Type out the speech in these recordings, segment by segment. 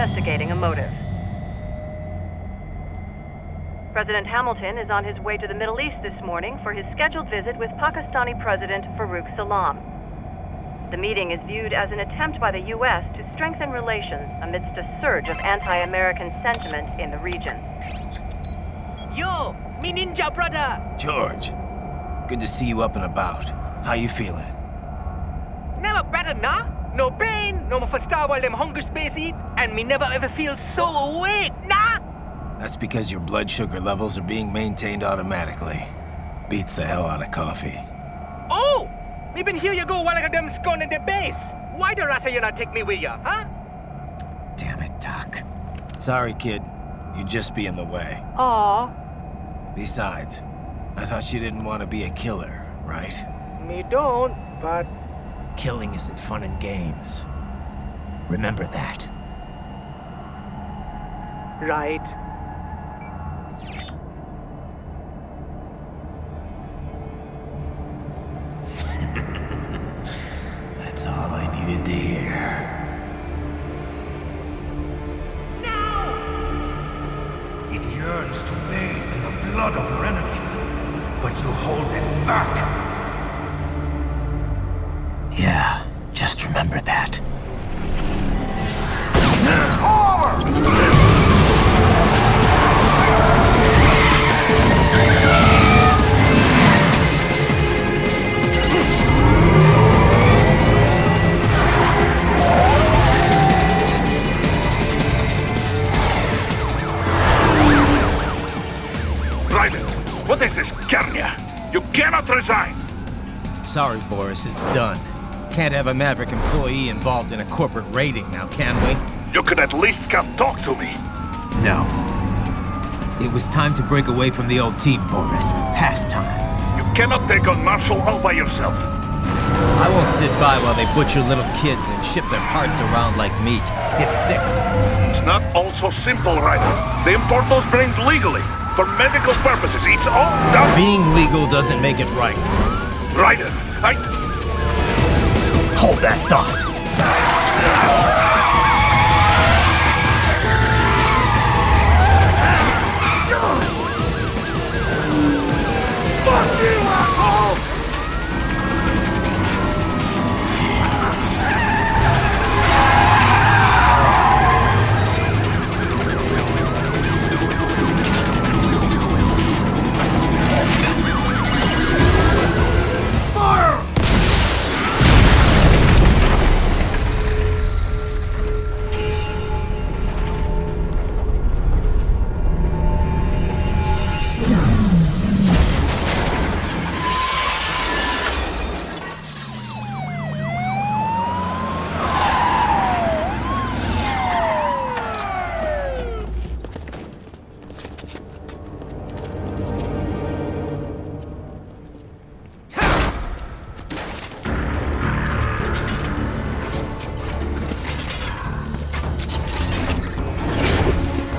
investigating a motive. President Hamilton is on his way to the Middle East this morning for his scheduled visit with Pakistani President Farooq Salam. The meeting is viewed as an attempt by the U.S. to strengthen relations amidst a surge of anti-American sentiment in the region. Yo, me ninja brother! George, good to see you up and about. How you feeling? Never better, nah? No pain, no more for star while them hunger space eat, and me never ever feel so awake, nah? That's because your blood sugar levels are being maintained automatically. Beats the hell out of coffee. Oh! Me been here you go while I got them scone in the base. Why the rasta you not take me with ya, huh? Damn it, Doc. Sorry, kid. You'd just be in the way. Aw. Besides, I thought you didn't want to be a killer, right? Me don't, but... Killing isn't fun and games. Remember that. Right. That's all I needed to hear. No! It yearns to bathe in the blood of your enemies, but you hold it back. Yeah, just remember that. What is this, Garnia? You cannot resign! Sorry, Boris, it's done. Can't have a Maverick employee involved in a corporate raiding now, can we? You could at least come talk to me. No. It was time to break away from the old team, Boris. Past time. You cannot take on Marshall all by yourself. I won't sit by while they butcher little kids and ship their parts around like meat. It's sick. It's not all so simple, Ryder. They import those brains legally. For medical purposes, it's all done. Being legal doesn't make it right. Ryder, Hold that thought. Fuck you, asshole!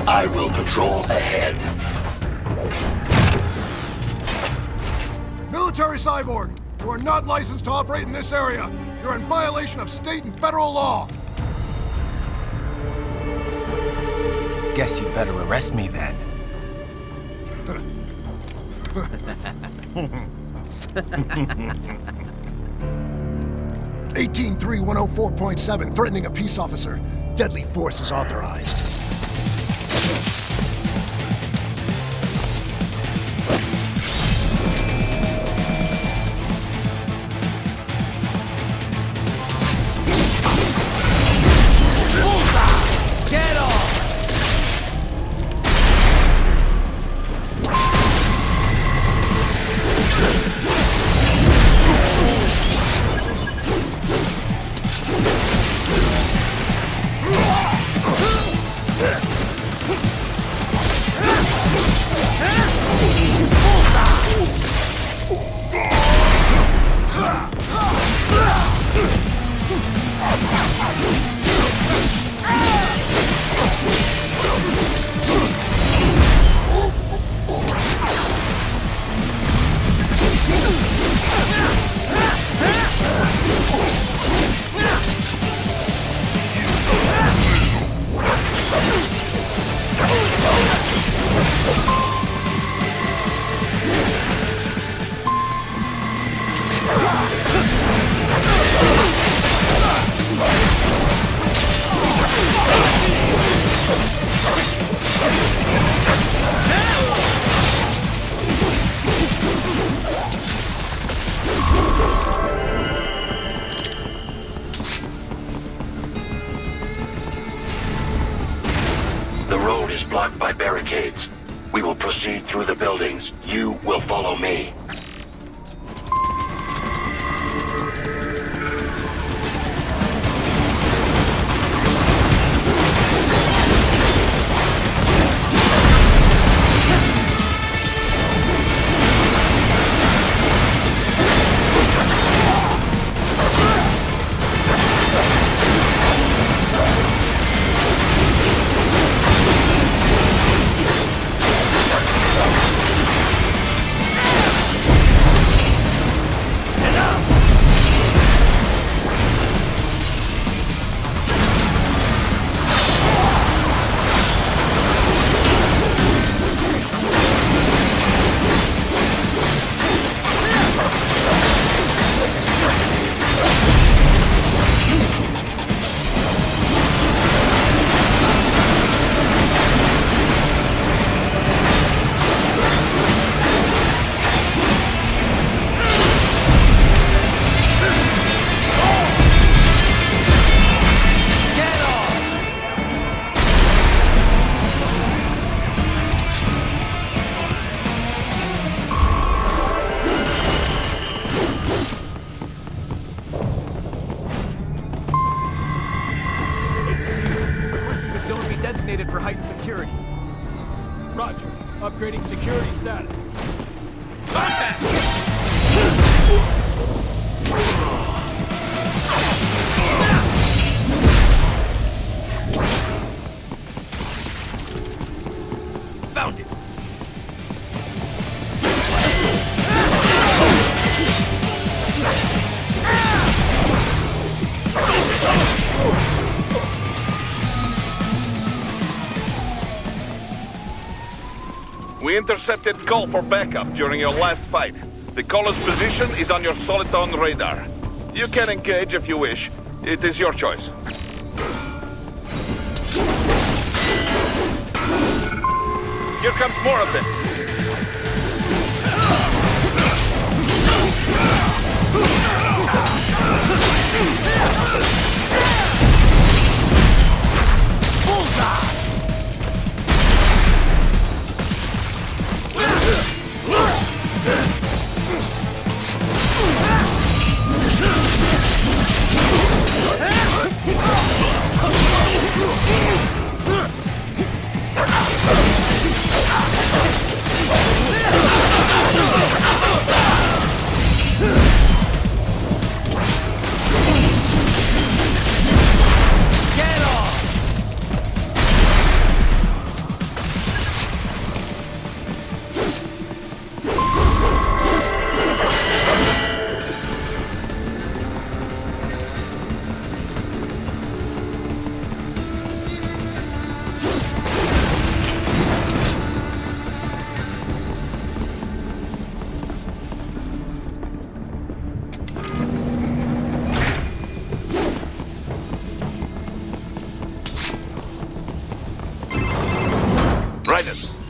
I will patrol ahead. Military cyborg! You are not licensed to operate in this area. You're in violation of state and federal law. Guess you better arrest me then. 183-104.7, threatening a peace officer. Deadly force is authorized. is blocked by barricades. We will proceed through the buildings. You will follow me. Designated for heightened security. Roger. Upgrading security status. Contact! Found it. We intercepted call for backup during your last fight. The caller's position is on your Soliton radar. You can engage if you wish. It is your choice. Here comes more of them.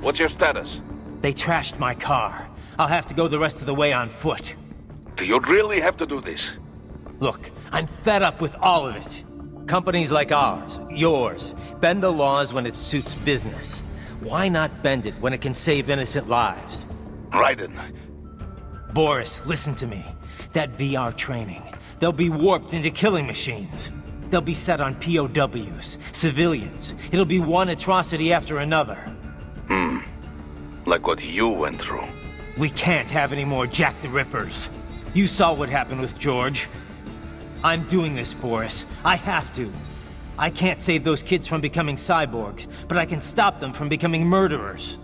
What's your status? They trashed my car. I'll have to go the rest of the way on foot. Do you really have to do this? Look, I'm fed up with all of it. Companies like ours, yours, bend the laws when it suits business. Why not bend it when it can save innocent lives? Raiden. Boris, listen to me. That VR training, they'll be warped into killing machines. They'll be set on POWs, civilians. It'll be one atrocity after another. Like what you went through. We can't have any more Jack the Rippers. You saw what happened with George. I'm doing this, Boris. I have to. I can't save those kids from becoming cyborgs, but I can stop them from becoming murderers.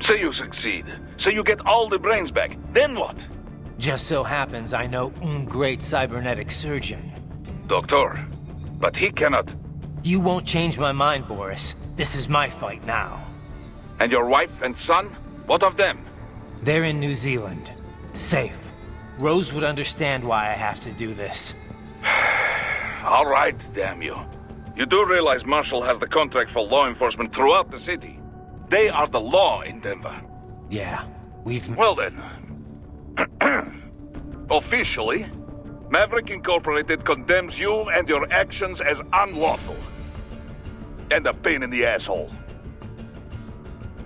Say you succeed. Say you get all the brains back. Then what? Just so happens I know un great cybernetic surgeon. Doctor. But he cannot. You won't change my mind, Boris. This is my fight now. And your wife and son? What of them? They're in New Zealand. Safe. Rose would understand why I have to do this. All right, damn you. You do realize Marshall has the contract for law enforcement throughout the city. They are the law in Denver. Yeah, we've... Well then. Officially, Maverick Incorporated condemns you and your actions as unlawful. And a pain in the asshole.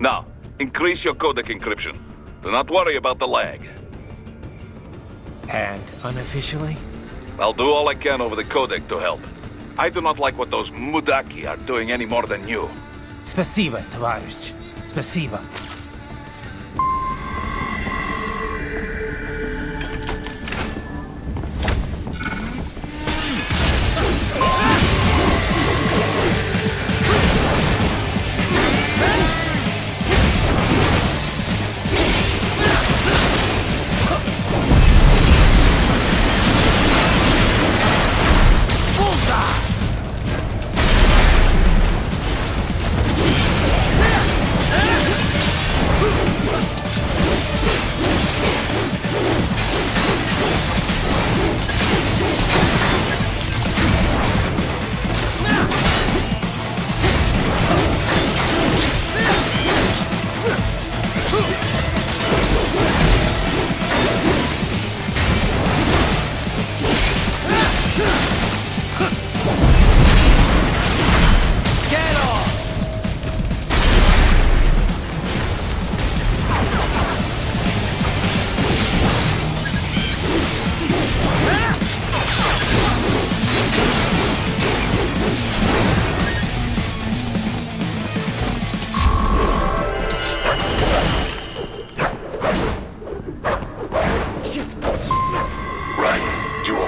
Now, increase your codec encryption. Do not worry about the lag. And unofficially? I'll do all I can over the codec to help. I do not like what those mudaki are doing any more than you. Спасибо, товарищ. Спасибо.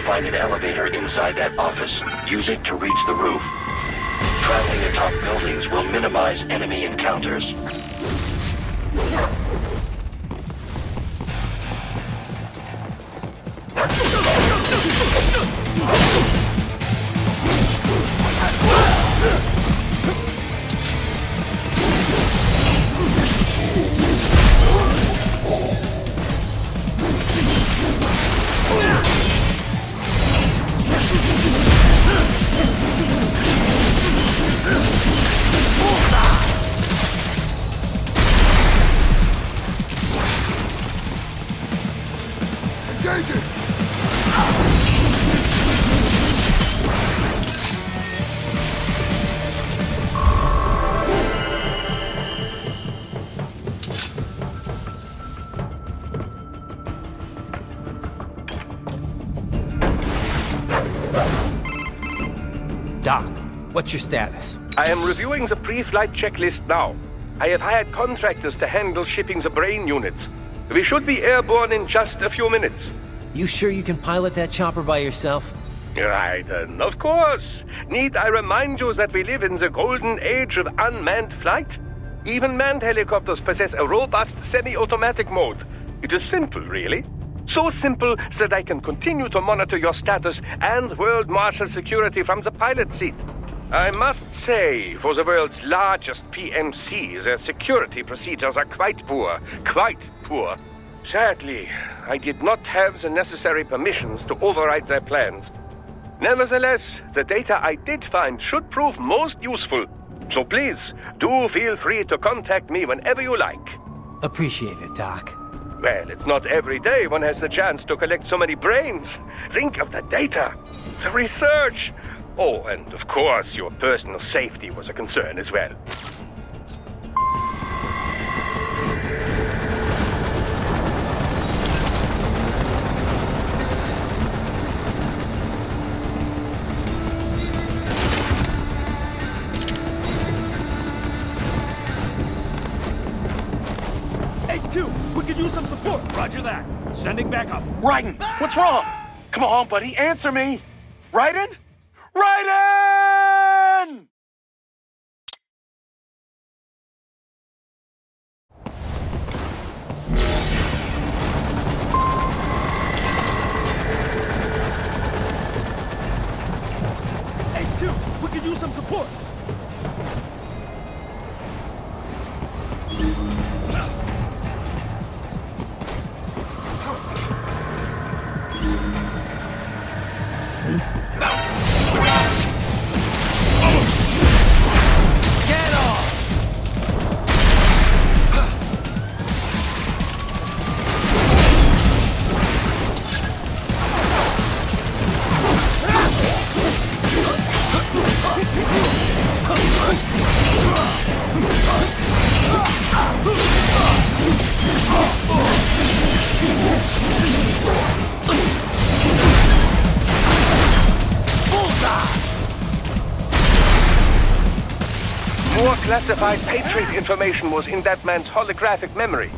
Find an elevator inside that office. Use it to reach the roof. Traveling atop buildings will minimize enemy encounters. Engaging! Doc, what's your status? I am reviewing the pre-flight checklist now. I have hired contractors to handle shipping the brain units. We should be airborne in just a few minutes. You sure you can pilot that chopper by yourself? Right, of course. Need I remind you that we live in the golden age of unmanned flight? Even manned helicopters possess a robust semi-automatic mode. It is simple, really. So simple that I can continue to monitor your status and world marshal security from the pilot seat. I must say, for the world's largest PMC, their security procedures are quite poor. Quite poor. Sadly, I did not have the necessary permissions to override their plans. Nevertheless, the data I did find should prove most useful. So please, do feel free to contact me whenever you like. Appreciate it, Doc. Well, it's not every day one has the chance to collect so many brains. Think of the data, the research. Oh, and of course, your personal safety was a concern as well. H2, we could use some support. Roger that. Sending back up. Raiden, what's wrong? Come on, buddy, answer me. Raiden? Raiden! H2, we could use some support. More classified Patriot information was in that man's holographic memory.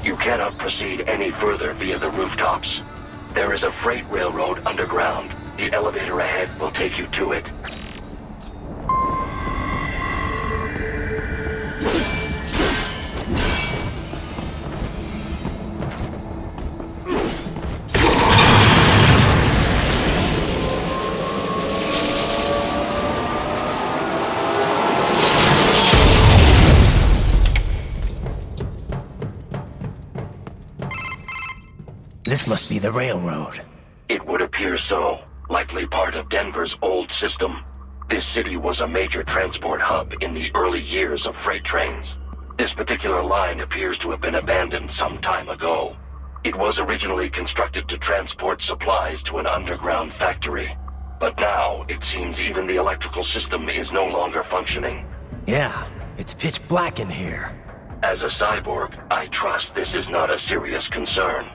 You cannot proceed any further via the rooftops. There is a freight railroad underground. The elevator ahead will take you to it. This must be the railroad. It would appear so. Likely part of Denver's old system. This city was a major transport hub in the early years of freight trains. This particular line appears to have been abandoned some time ago. It was originally constructed to transport supplies to an underground factory. But now, it seems even the electrical system is no longer functioning. Yeah, it's pitch black in here. As a cyborg, I trust this is not a serious concern.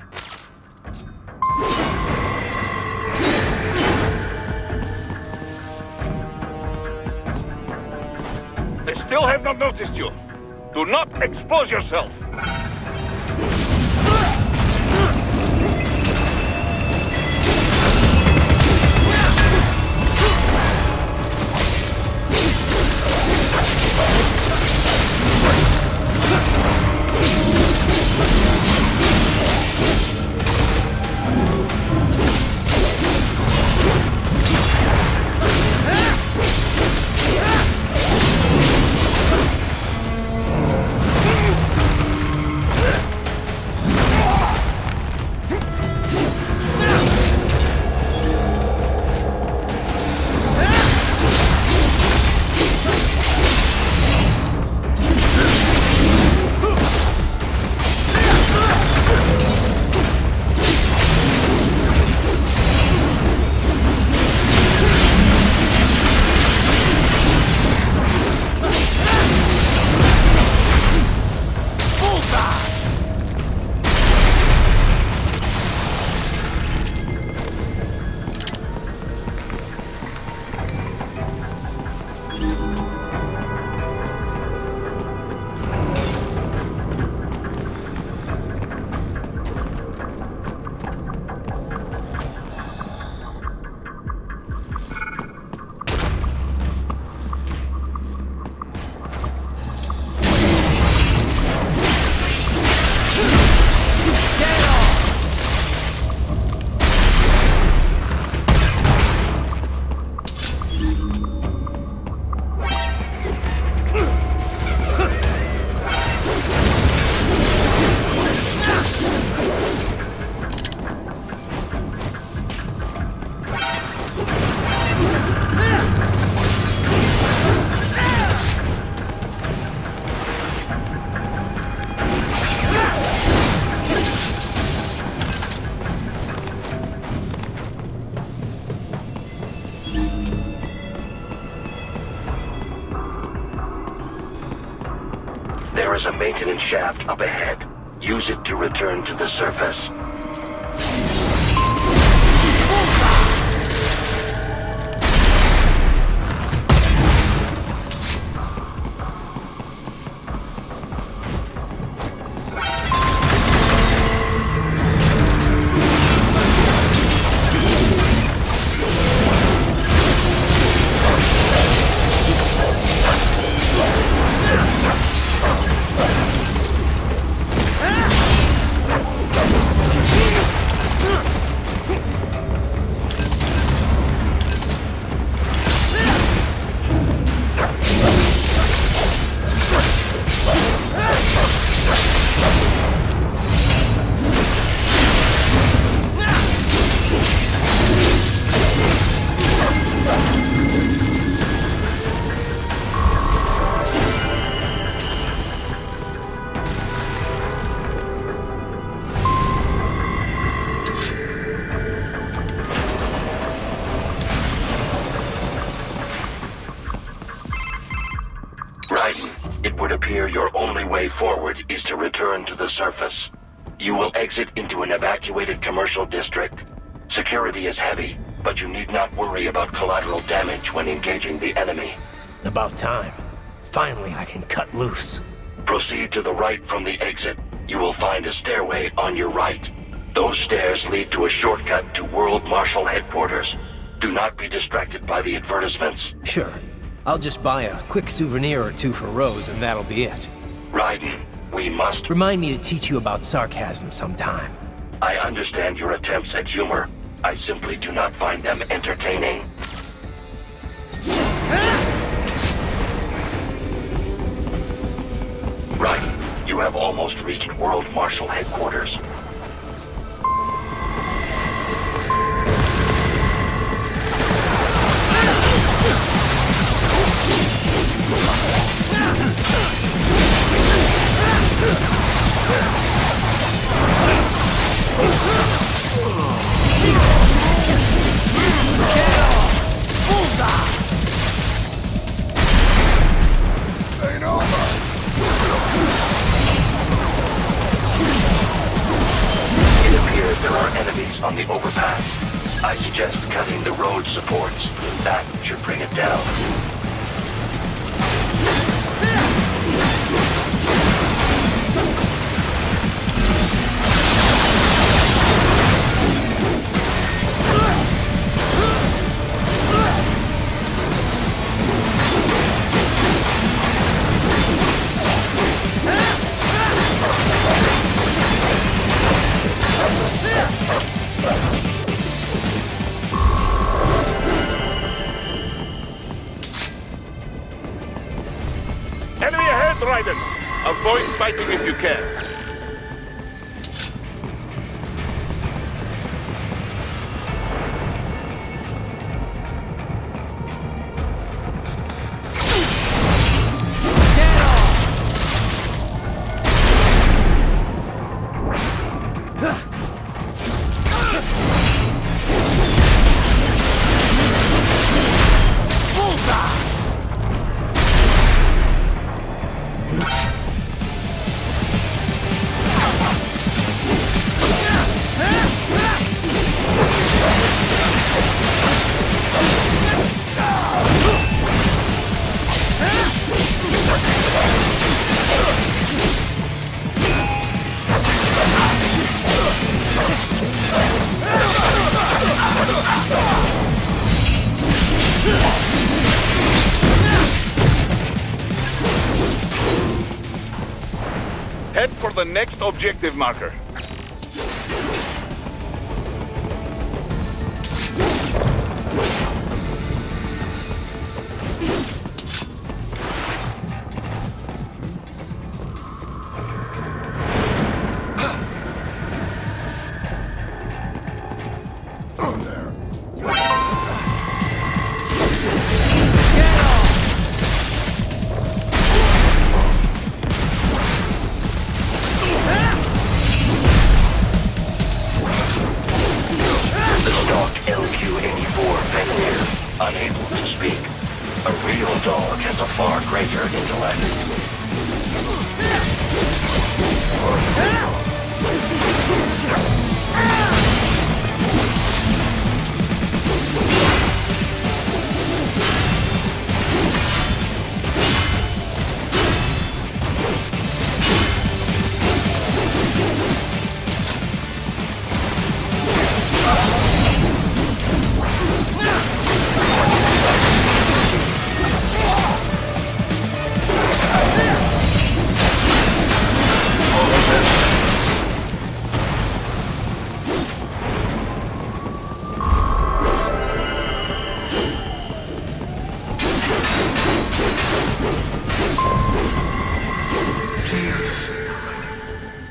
They still have not noticed you. Do not expose yourself. There is a maintenance shaft up ahead. Use it to return to the surface. It would appear your only way forward is to return to the surface. You will exit into an evacuated commercial district. Security is heavy, but you need not worry about collateral damage when engaging the enemy. About time. Finally, I can cut loose. Proceed to the right from the exit. You will find a stairway on your right. Those stairs lead to a shortcut to World Marshal Headquarters. Do not be distracted by the advertisements. Sure. I'll just buy a quick souvenir or two for Rose, and that'll be it. Raiden, we must... Remind me to teach you about sarcasm sometime. I understand your attempts at humor. I simply do not find them entertaining. Raiden, you have almost reached World Marshal Headquarters. Get off! the road supports. That should bring it down. Enemy ahead, Raiden! Avoid fighting if you can. Head for the next objective marker. Unable to speak. A real dog has a far greater intellect.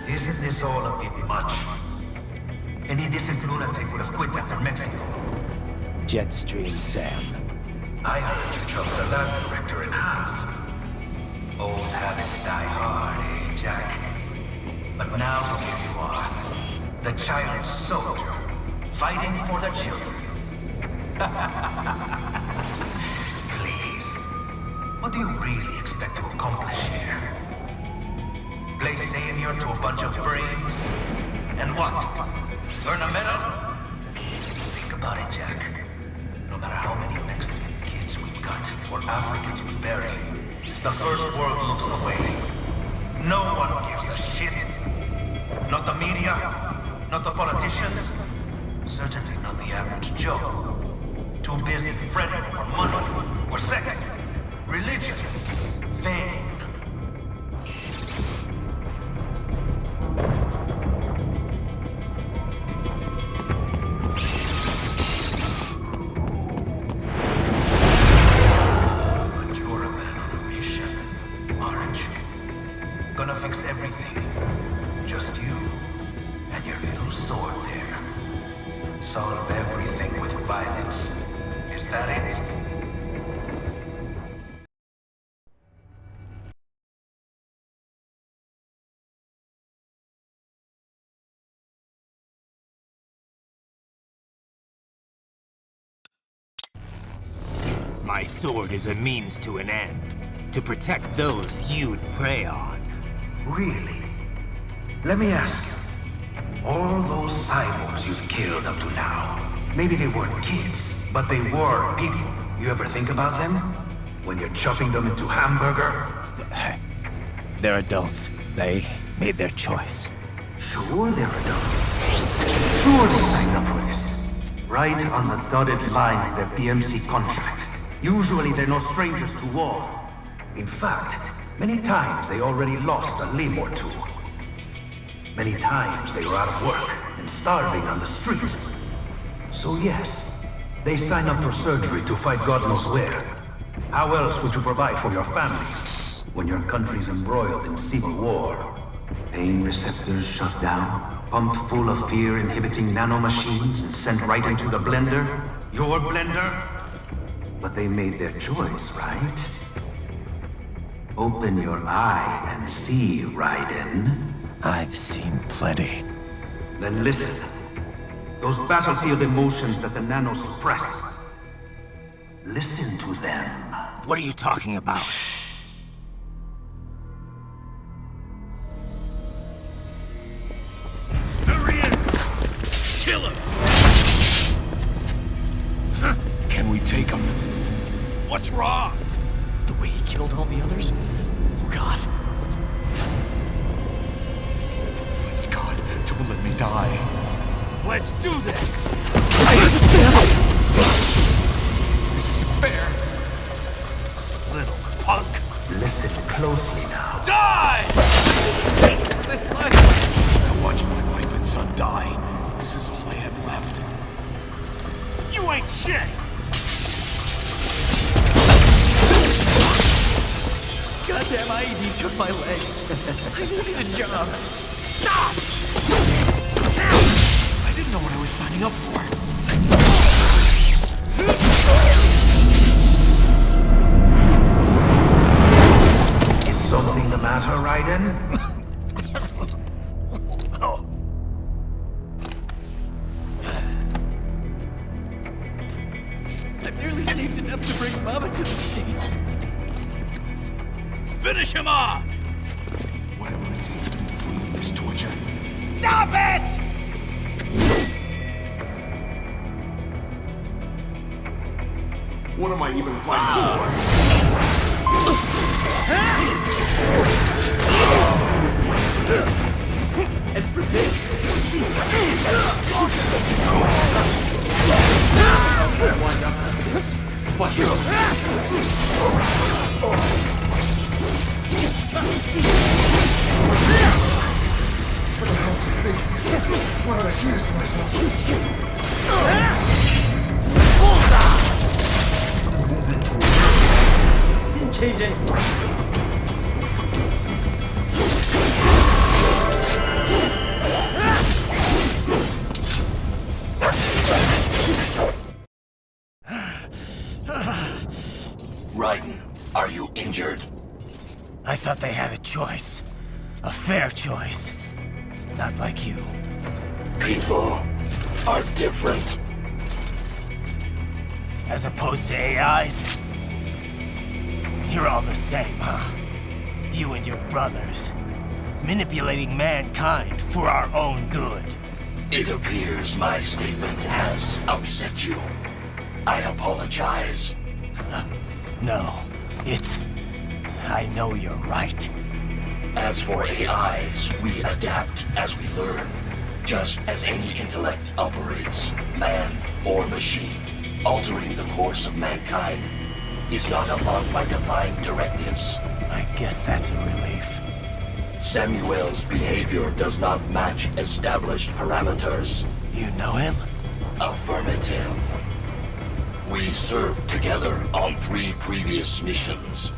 Isn't this all a bit much? Any decent lunatic would have quit after Mexico. Jetstream, Sam. I heard you chopped the lab director in half. Old habits die hard, eh, Jack? But now here you are. The child soldier, fighting for the children. Please. What do you really expect to accomplish here? Play savior to a bunch of brains? And what? Earn a medal? Think about it, Jack. No matter how many Mexican kids we cut, or Africans we bury, the first world looks away. No one gives a shit. Not the media, not the politicians, certainly not the average Joe. Too busy fretting for money, or sex, religion, fame. Gonna fix everything. Just you and your little sword there. Solve everything with violence. Is that it? My sword is a means to an end. To protect those you'd prey on. Really? Let me ask you. All those cyborgs you've killed up to now, Maybe they weren't kids, but they were people. You ever think about them? When you're chopping them into hamburger? They're adults. They made their choice. Sure they're adults. Sure they signed up for this. Right on the dotted line of their BMC contract. Usually they're no strangers to war. In fact, many times they already lost a limb or two. Many times they were out of work and starving on the street. So yes, they sign up for surgery to fight God knows where. How else would you provide for your family when your country's embroiled in civil war? Pain receptors shut down, pumped full of fear-inhibiting nanomachines and sent right into the blender? Your blender? But they made their choice, right? Open your eye and see, Raiden. I've seen plenty. Then listen. Those battlefield emotions that the nanos suppress. Listen to them. What are you talking about? Shh. There he is! Kill him! Can we take him? What's wrong? The way he killed all the others? Oh God. Please God, don't let me die. Let's do this! This isn't fair. Little punk! Listen closely now. Die! This life. I watched my wife and son die. This is all I had left. You ain't shit! Goddamn IED took my leg. I needed a job. Stop! I didn't know what I was signing up for. Is something the matter, Raiden? I barely saved enough to bring Mama to the States. Finish him off! Whatever it takes to be free of this torture. Stop it! What am I even fighting for? And for this... Wind up after this. Fuck you. Why did I do this to myself? Didn't change it. Raiden, are you injured? I thought they had a choice. A fair choice. Not like you. People are different. As opposed to AIs? You're all the same, huh? You and your brothers. Manipulating mankind for our own good. It appears my statement has upset you. I apologize. No, it's... I know you're right. As for AIs, we adapt as we learn. Just as any intellect operates, man or machine. Altering the course of mankind is not among my defined directives. I guess that's a relief. Samuel's behavior does not match established parameters. You know him? Affirmative. We served together on 3 previous missions.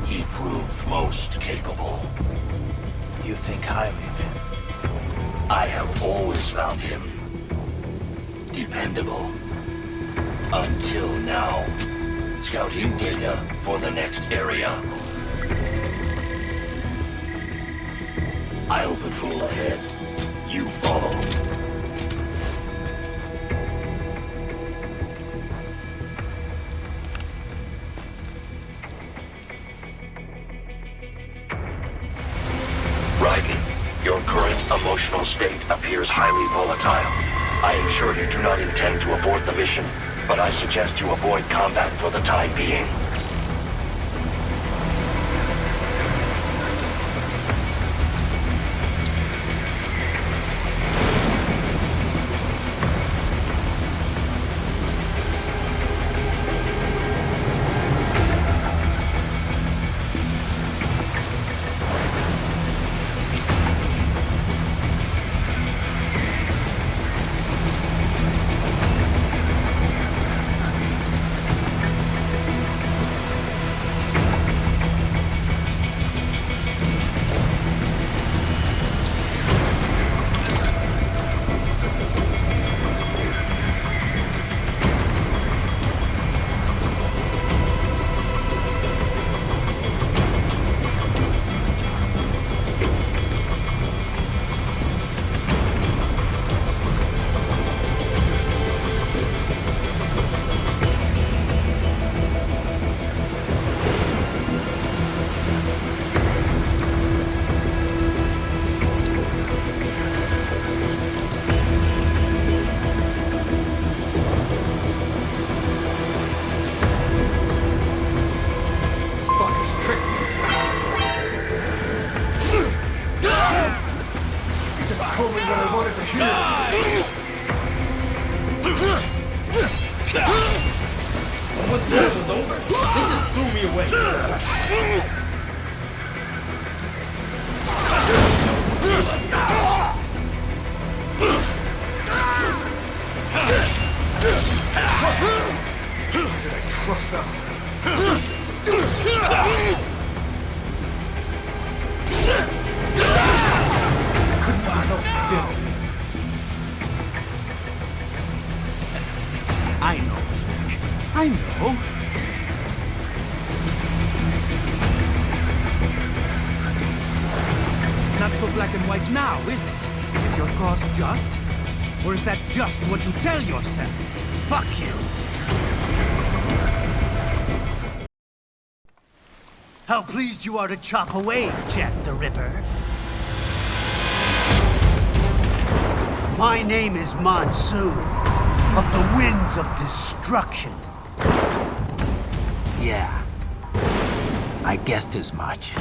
He proved most capable. You think highly of him? I have always found him dependable. Until now. Scouting data for the next area. I'll patrol ahead. You follow. Raiden, your current emotional state appears highly volatile. I am sure you do not intend to abort the mission, but I suggest you avoid combat for the time being. I know, Jack. I know. Not so black and white now, is it? Is your cause just? Or is that just what you tell yourself? Fuck you! How pleased you are to chop away, Jack the Ripper. My name is Moonson, of the Winds of Destruction. Yeah, I guessed as much.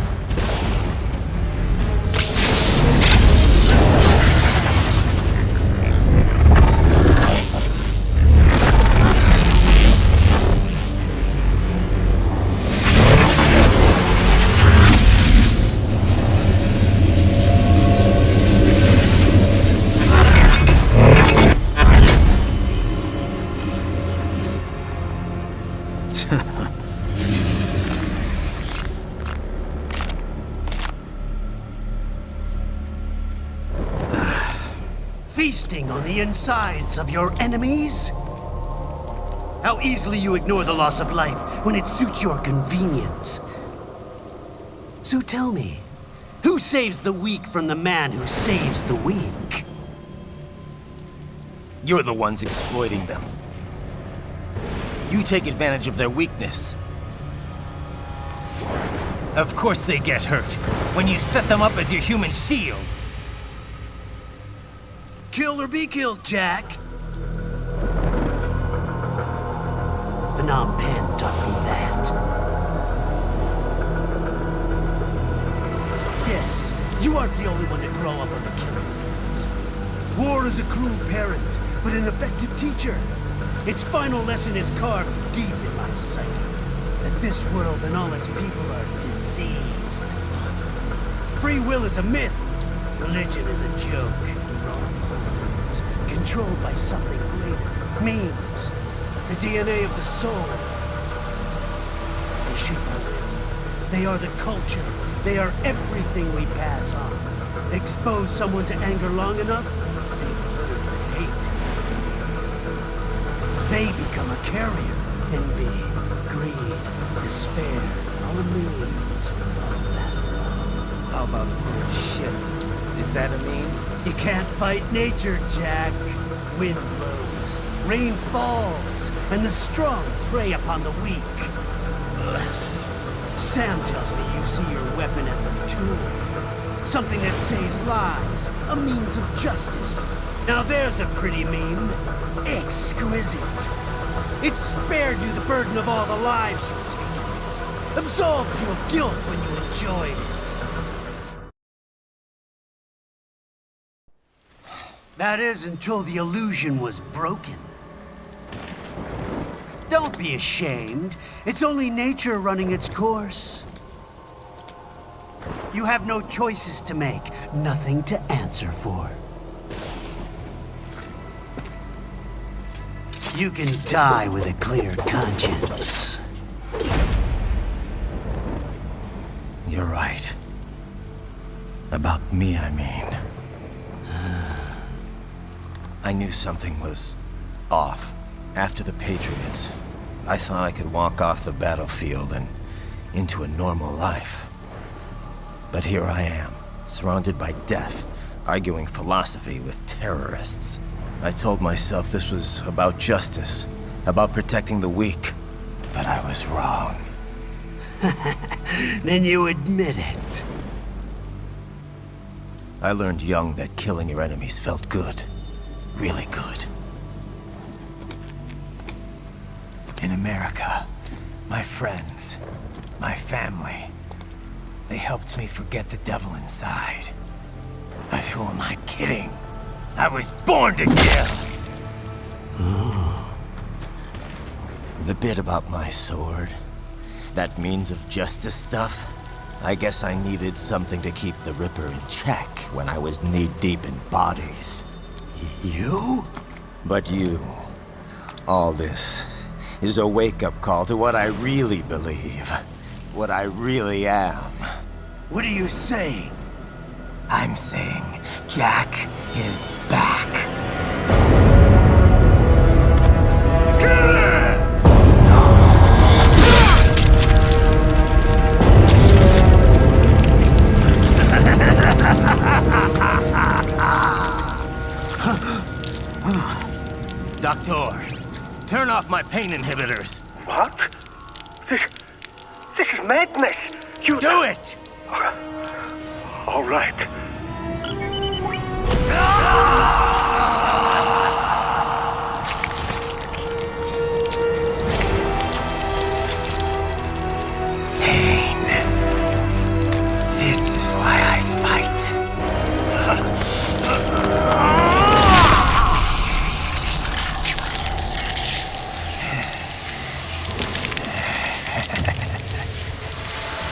Feasting on the insides of your enemies? How easily you ignore the loss of life when it suits your convenience. So tell me, who saves the weak from the man who saves the weak? You're the ones exploiting them. You take advantage of their weakness. Of course they get hurt when you set them up as your human shield. Kill or be killed, Jack. Phnom Penh taught me that. Yes, you aren't the only one to grow up on the killing fields. War is a cruel parent, but an effective teacher. Its final lesson is carved deep in my psyche. That this world and all its people are diseased. Free will is a myth. Religion is a joke. Controlled by something greater. Memes. The DNA of the soul. They shape our will. They are the culture. They are everything we pass on. Expose someone to anger long enough, they learn to hate. They become a carrier. Envy, greed, despair, all means of that. How about full of shit? Is that a meme? You can't fight nature, Jack. Wind blows, rain falls, and the strong prey upon the weak. Sam tells me you see your weapon as a tool. Something that saves lives, a means of justice. Now there's a pretty meme. Exquisite. It spared you the burden of all the lives you've taken. Absolved you of guilt when you enjoyed it. That is until the illusion was broken. Don't be ashamed. It's only nature running its course. You have no choices to make, nothing to answer for. You can die with a clear conscience. You're right. About me, I mean. I knew something was off. After the Patriots, I thought I could walk off the battlefield and into a normal life. But here I am, surrounded by death, arguing philosophy with terrorists. I told myself this was about justice, about protecting the weak, but I was wrong. Then you admit it. I learned young that killing your enemies felt good. Really good. In America, my friends, my family, they helped me forget the devil inside. But who am I kidding? I was born to kill! The bit about my sword, that means of justice stuff, I guess I needed something to keep the Ripper in check when I was knee-deep in bodies. You? But you, all this, is a wake-up call to what I really believe. What I really am. What are you saying? I'm saying Jack is back. Doctor, turn off my pain inhibitors. What? This is madness. You do it! All right. Pain. This is why I fight.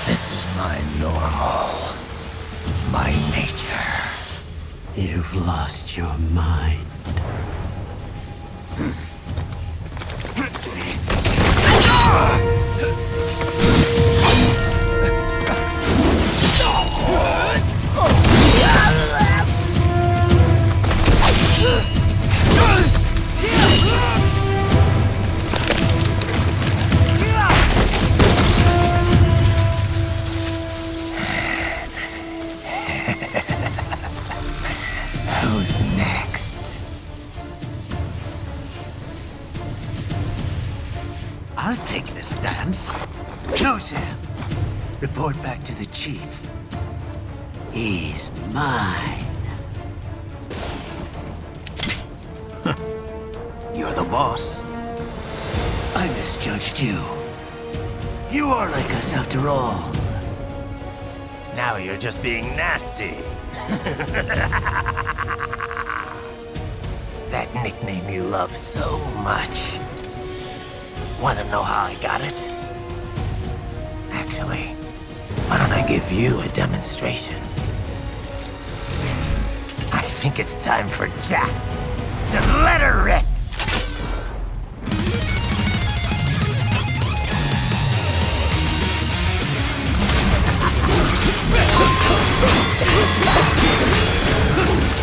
This is my normal. My nature. You've lost your mind. Who's next? I'll take this dance. No, Sam. Report back to the chief. He's mine. You're the boss. I misjudged you. You are like us after all. Now you're just being nasty. That nickname you love so much. Want to know how I got it? Actually, why don't I give you a demonstration? I think it's time for Jack to let her rip.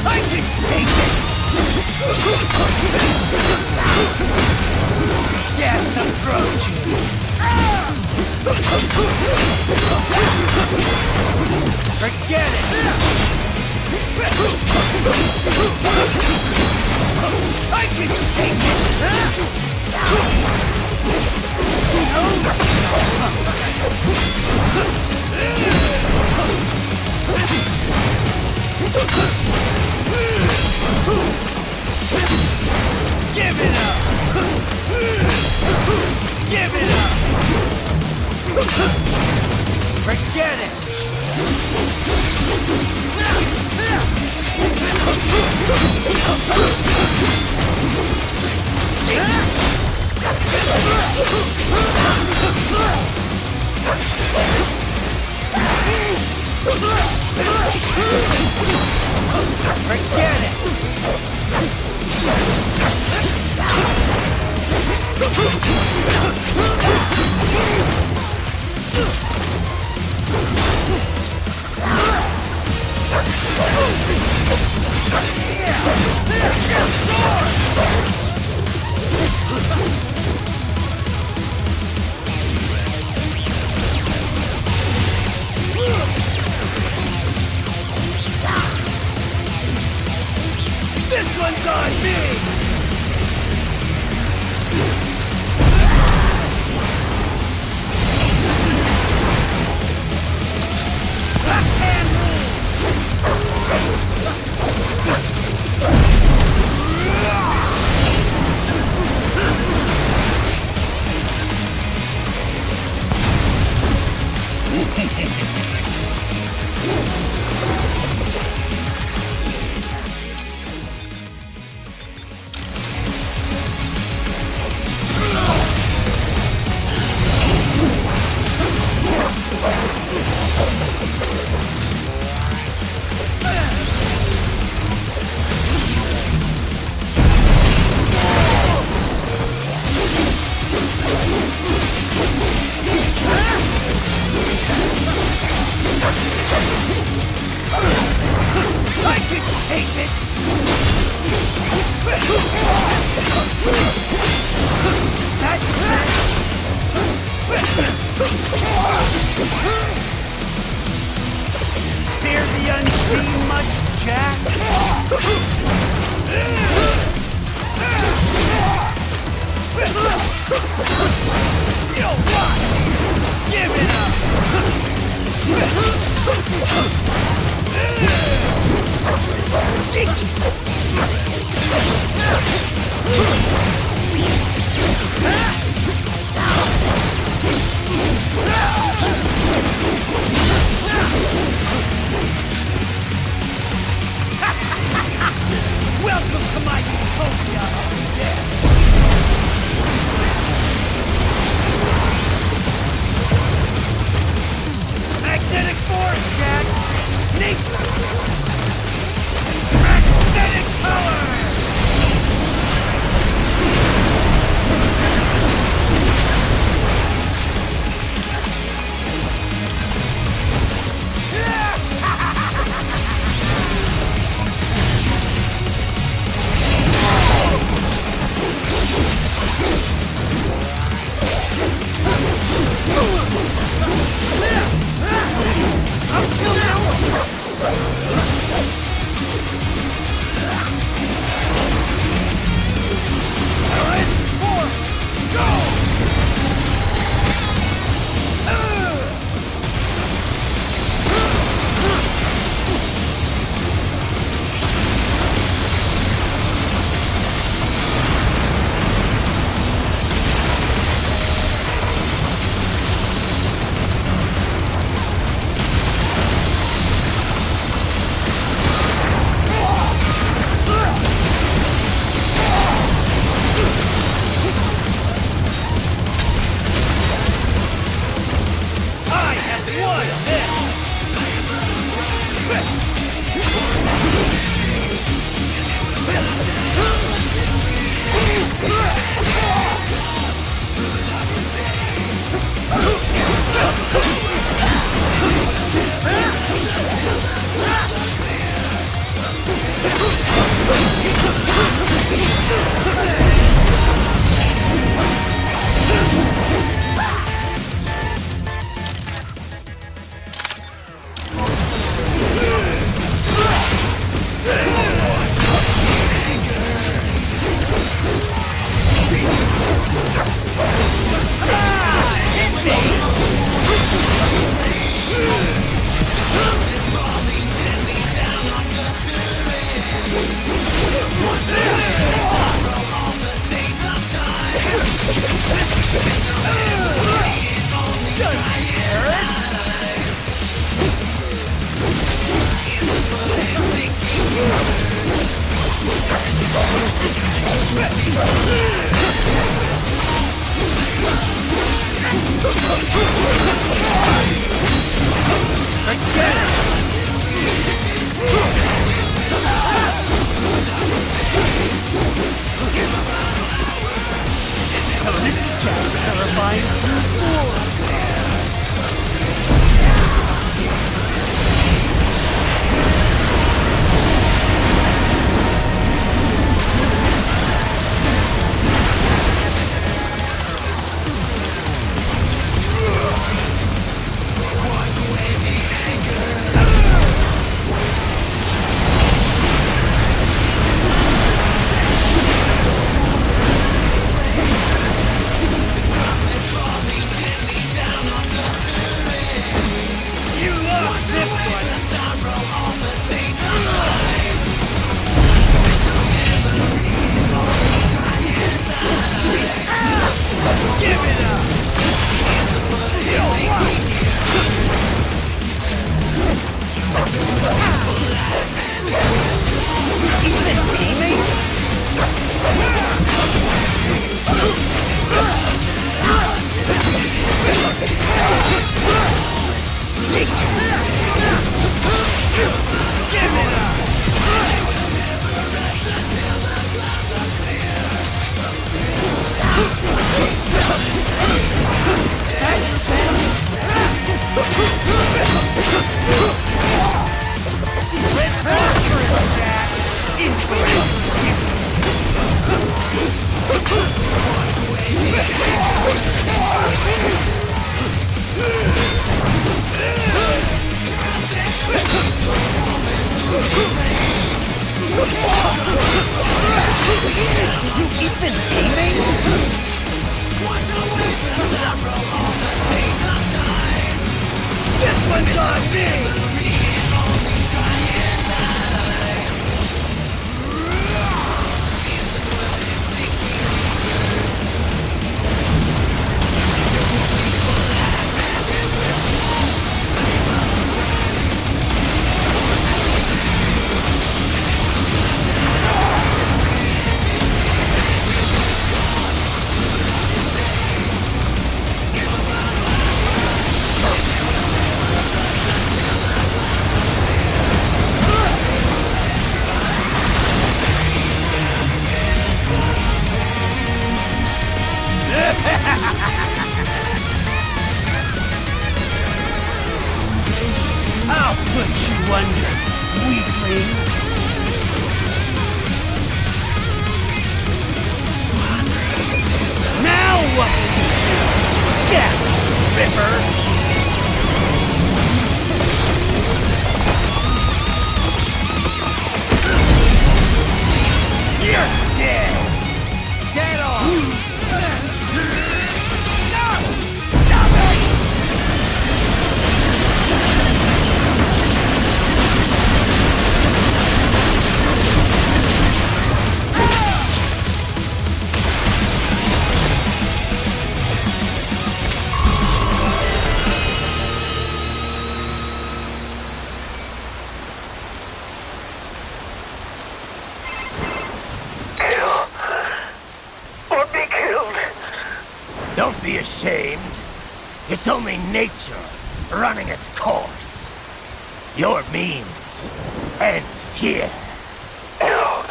I can take it! Yes, approaches! Forget it! I can take it! Forget it! Forget it! This one's on me! I can take it! That's it! Fear the unseen much, Jack? You what? Give it up! Welcome to my utopia of death! Magnetic force, Jack! Nature! Magnetic power! Hit me! So this is Jack's terrifying true form. I'll put you under, weakling. Now what will you do, Jack the Ripper? You're dead! Dead on! Don't be ashamed. It's only nature running its course. Your means end here. No,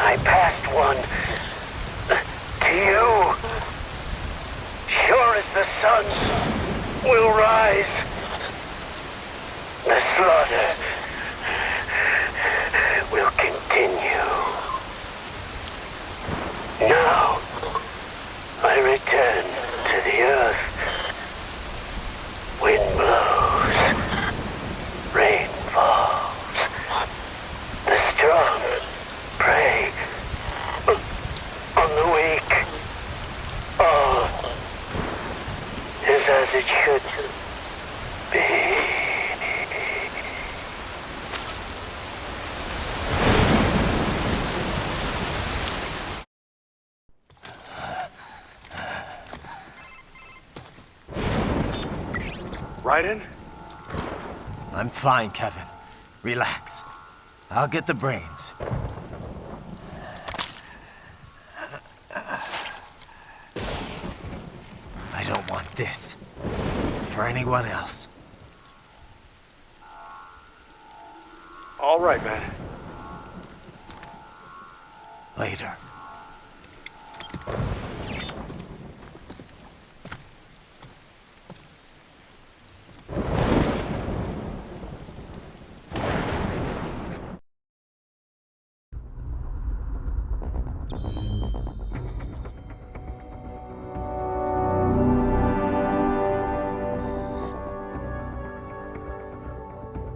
I passed one to you. Sure as the sun will rise, the slaughter will continue. Now, I return to the earth. Wind blows, rain falls. The strong prey on the weak. All is as it should be. Raiden? I'm fine, Kevin. Relax. I'll get the brains. this for anyone else. All right, man. Later.